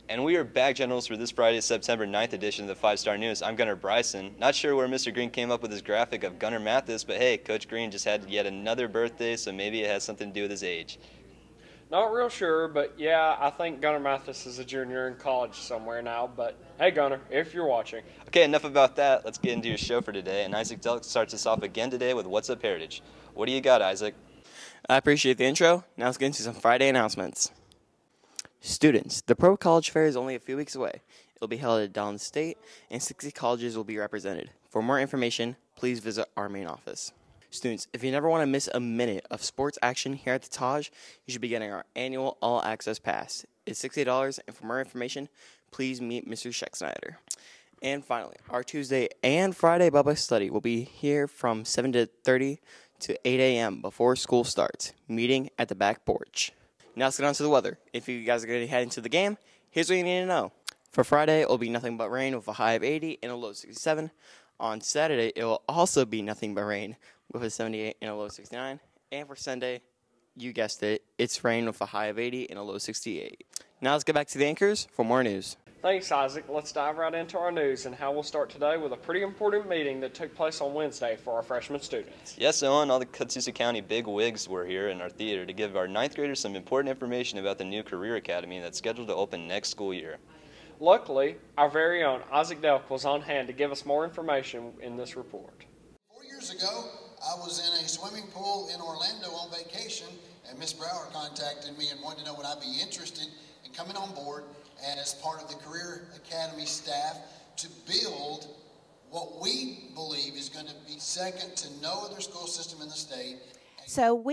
And we are back, Generals, for this Friday, September 9th edition of the 5-Star News. I'm Gunnar Bryson. Not sure where Mr. Green came up with his graphic of Gunnar Mathis, but hey, Coach Green just had yet another birthday, so maybe it has something to do with his age. Not real sure, but yeah, I think Gunnar Mathis is a junior in college somewhere now. But hey, Gunnar, if you're watching. Okay, enough about that. Let's get into your show for today. And Isaac Delk starts us off again today with What's Up Heritage. What do you got, Isaac? I appreciate the intro. Now let's get into some Friday announcements. Students, the Pro College Fair is only a few weeks away. It will be held at Downs State, and 60 colleges will be represented. For more information, please visit our main office. Students, if you never want to miss a minute of sports action here at the Taj, you should be getting our annual All Access Pass. It's $60, and for more information, please meet Mr. Scheck-Snyder. And finally, our Tuesday and Friday Bible study will be here from 7:30 to 8 a.m. before school starts, meeting at the back porch. Now let's get on to the weather. If you guys are going to head into the game, here's what you need to know. For Friday, it will be nothing but rain with a high of 80 and a low of 67. On Saturday, it will also be nothing but rain with a 78 and a low of 69. And for Sunday, you guessed it, it's rain with a high of 80 and a low of 68. Now let's get back to the anchors for more news. Thanks, Isaac. Let's dive right into our news and how we'll start today with a pretty important meeting that took place on Wednesday for our freshman students. Yes, Owen, all the Catoosa County big wigs were here in our theater to give our 9th graders some important information about the new Career Academy that's scheduled to open next school year. Luckily, our very own Isaac Delk was on hand to give us more information in this report. 4 years ago, I was in a swimming pool in Orlando on vacation, and Miss Brower contacted me and wanted to know would I be interested in coming on board as part of the Career Academy staff to build what we believe is going to be second to no other school system in the state. So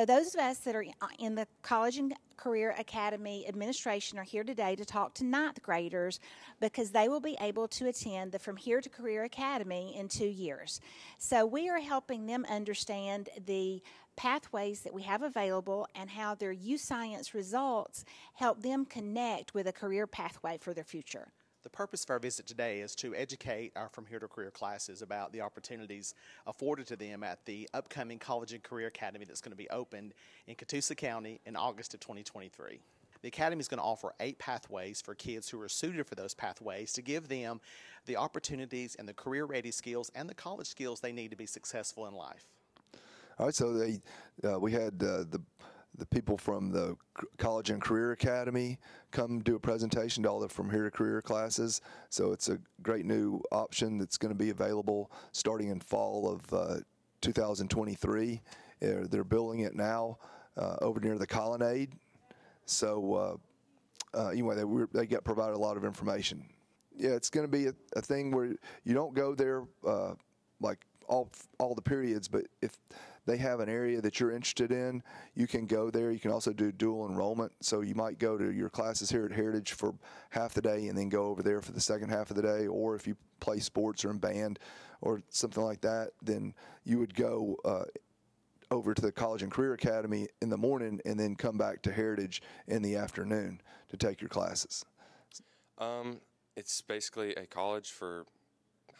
those of us that are in the College and Career Academy administration are here today to talk to 9th graders because they will be able to attend the From Here to Career Academy in 2 years. So we are helping them understand the pathways that we have available and how their youth science results help them connect with a career pathway for their future. The purpose of our visit today is to educate our From Here to Career classes about the opportunities afforded to them at the upcoming College and Career Academy that's going to be opened in Catoosa County in August of 2023. The Academy is going to offer 8 pathways for kids who are suited for those pathways to give them the opportunities and the career-ready skills and the college skills they need to be successful in life. All right, so we had the people from the College and Career Academy come do a presentation to all the From Here to Career classes. So it's a great new option that's going to be available starting in fall of 2023. They're building it now over near the Colonnade. So anyway, they get provided a lot of information. Yeah, it's going to be a thing where you don't go there like all the periods, but if they have an area that you're interested in, you can go there. You can also do dual enrollment. So you might go to your classes here at Heritage for half the day and then go over there for the second half of the day. Or if you play sports or in band or something like that, then you would go over to the College and Career Academy in the morning and then come back to Heritage in the afternoon to take your classes. It's basically a college for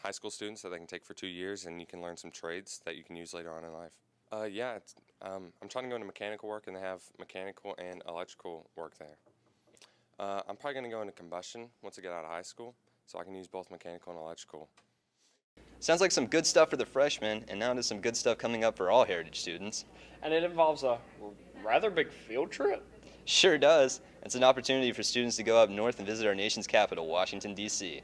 high school students that they can take for 2 years, and you can learn some trades that you can use later on in life. Yeah, I'm trying to go into mechanical work, and they have mechanical and electrical work there. I'm probably going to go into combustion once I get out of high school, so I can use both mechanical and electrical. Sounds like some good stuff for the freshmen, and now to some good stuff coming up for all Heritage students. And it involves a rather big field trip. Sure does. It's an opportunity for students to go up north and visit our nation's capital, Washington, D.C.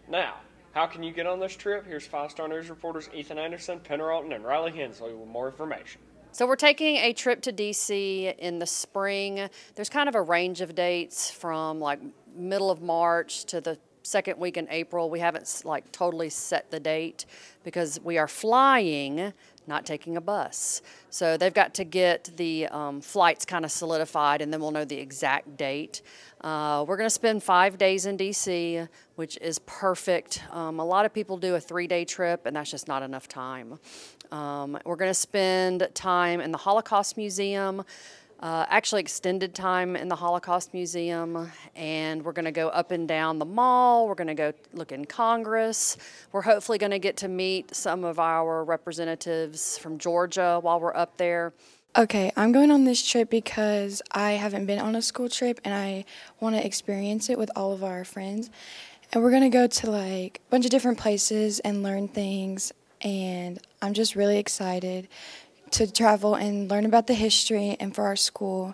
Now, how can you get on this trip? Here's 5-Star News reporters Ethan Anderson, Penner Alton, and Riley Hensley with more information. So we're taking a trip to D.C. in the spring. There's kind of a range of dates from like middle of March to the second week in April. We haven't like totally set the date because we are flying, not taking a bus. So they've got to get the flights kind of solidified, and then we'll know the exact date. We're going to spend 5 days in D.C., which is perfect. A lot of people do a 3-day trip, and that's just not enough time. We're going to spend time in the Holocaust Museum, actually extended time in the Holocaust Museum, and we're going to go up and down the mall. We're going to go look in Congress. We're hopefully going to get to meet some of our representatives from Georgia while we're up there. Okay, I'm going on this trip because I haven't been on a school trip and I want to experience it with all of our friends. And we're going to go to like a bunch of different places and learn things. And I'm just really excited to travel and learn about the history and for our school.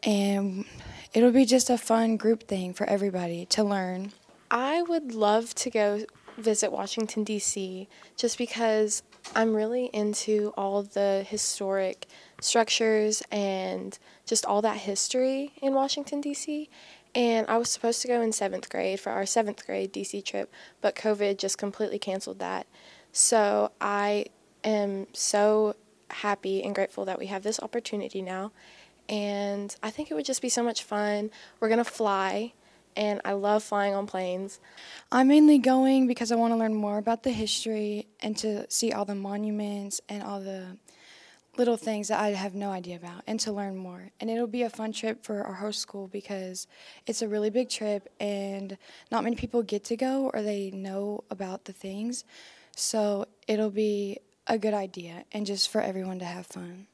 And it'll be just a fun group thing for everybody to learn. I would love to go visit Washington, D.C., just because I'm really into all the historic structures and just all that history in Washington, D.C. And I was supposed to go in 7th grade for our 7th grade D.C. trip, but COVID just completely canceled that. So I am so happy and grateful that we have this opportunity now. And I think it would just be so much fun. We're going to fly, and I love flying on planes. I'm mainly going because I want to learn more about the history and to see all the monuments and all the little things that I have no idea about and to learn more. And it'll be a fun trip for our host school because it's a really big trip and not many people get to go or they know about the things. So it'll be a good idea and just for everyone to have fun.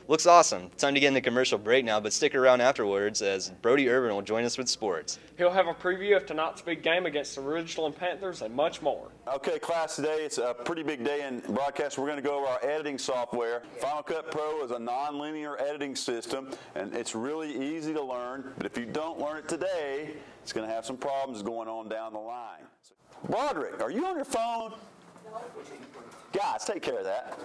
Looks awesome. Time to get in the commercial break now, but stick around afterwards as Brody Irvin will join us with sports. He'll have a preview of tonight's big game against the Ridgeland Panthers and much more. Okay, class, today it's a pretty big day in broadcast. We're going to go over our editing software. Final Cut Pro is a non-linear editing system, and it's really easy to learn. But if you don't learn it today, it's going to have some problems going on down the line. Broderick, are you on your phone? No. Guys, take care of that.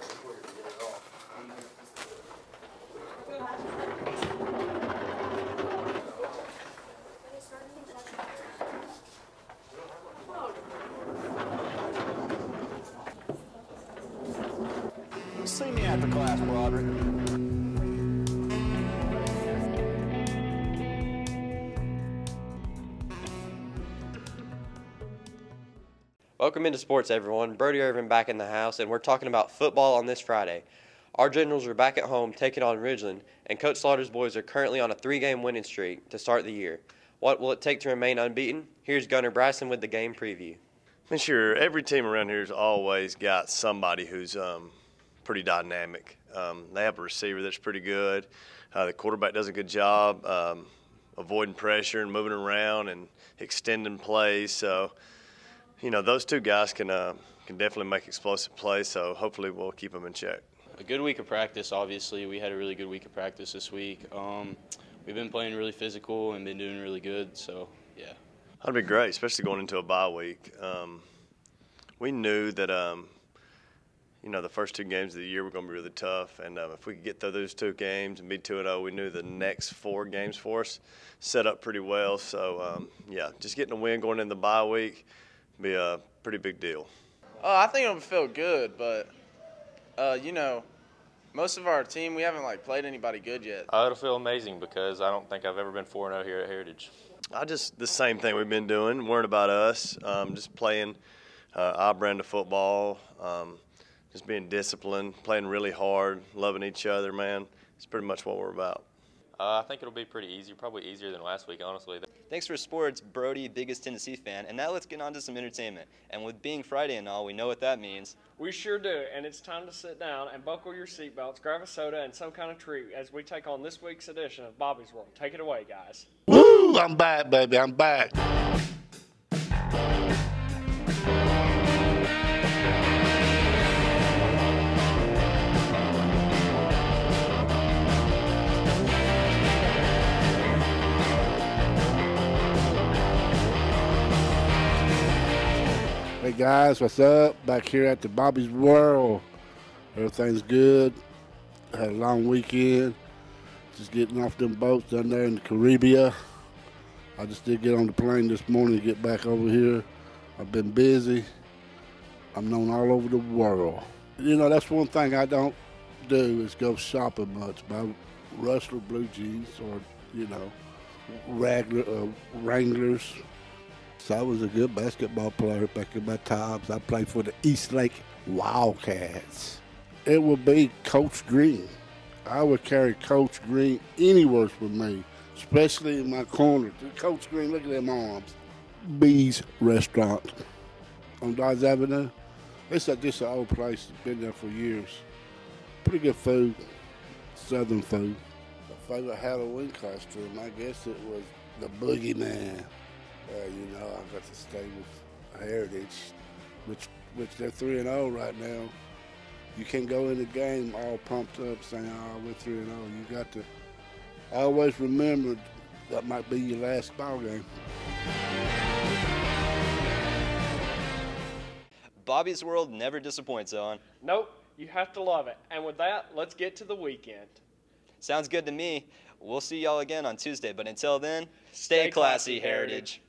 See me after class, Broderick. Welcome into sports, everyone. Brody Irvin back in the house, and we're talking about football on this Friday. Our Generals are back at home taking on Ridgeland, and Coach Slaughter's boys are currently on a 3-game winning streak to start the year. What will it take to remain unbeaten? Here's Gunner Bryson with the game preview. Sure, every team around here has always got somebody who's pretty dynamic. They have a receiver that's pretty good. The quarterback does a good job avoiding pressure and moving around and extending plays. So, you know, those two guys can definitely make explosive plays, so hopefully we'll keep them in check. A good week of practice, obviously. We had a really good week of practice this week. We've been playing really physical and been doing really good, so, yeah. That'd be great, especially going into a bye week. We knew that, you know, the first 2 games of the year were going to be really tough, and if we could get through those 2 games and be 2-0, we knew the next 4 games for us set up pretty well. So, yeah, just getting a win going into the bye week would be a pretty big deal. I think it'll feel good, but you know, most of our team, we haven't played anybody good yet. It'll feel amazing because I don't think I've ever been 4-0 here at Heritage. The same thing we've been doing, worrying about us, just playing our brand of football, just being disciplined, playing really hard, loving each other, man. It's pretty much what we're about. I think it'll be pretty easy, probably easier than last week, honestly. Thanks for sports, Brody, biggest Tennessee fan. And now let's get on to some entertainment. And with being Friday and all, we know what that means. We sure do, and it's time to sit down and buckle your seatbelts, grab a soda, and some kind of treat as we take on this week's edition of Bobby's World. Take it away, guys. Woo! I'm back, baby. I'm back. Hey guys, what's up? Back here at the Bobby's World. Everything's good. Had a long weekend. Just getting off them boats down there in the Caribbean. I just did get on the plane this morning to get back over here. I've been busy. I'm known all over the world. You know, that's one thing I don't do is go shopping much. Buy Rustler blue jeans or, you know, Wranglers. So I was a good basketball player back in my times. I played for the Eastlake Wildcats. It would be Coach Green. I would carry Coach Green anywhere with me, especially in my corner. Coach Green, look at them arms. B's Restaurant on Dodge Avenue. It's just an old place. It's been there for years. Pretty good food. Southern food. My favorite Halloween costume, I guess it was the Boogeyman. You know, I got to stay with Heritage, which they're 3-0 right now. You can't go in the game all pumped up saying, "Oh, we're 3-0." You got to always remember that might be your last ball game. Bobby's World never disappoints, Owen. Nope, you have to love it. And with that, let's get to the weekend. Sounds good to me. We'll see y'all again on Tuesday, but until then, stay classy, Heritage.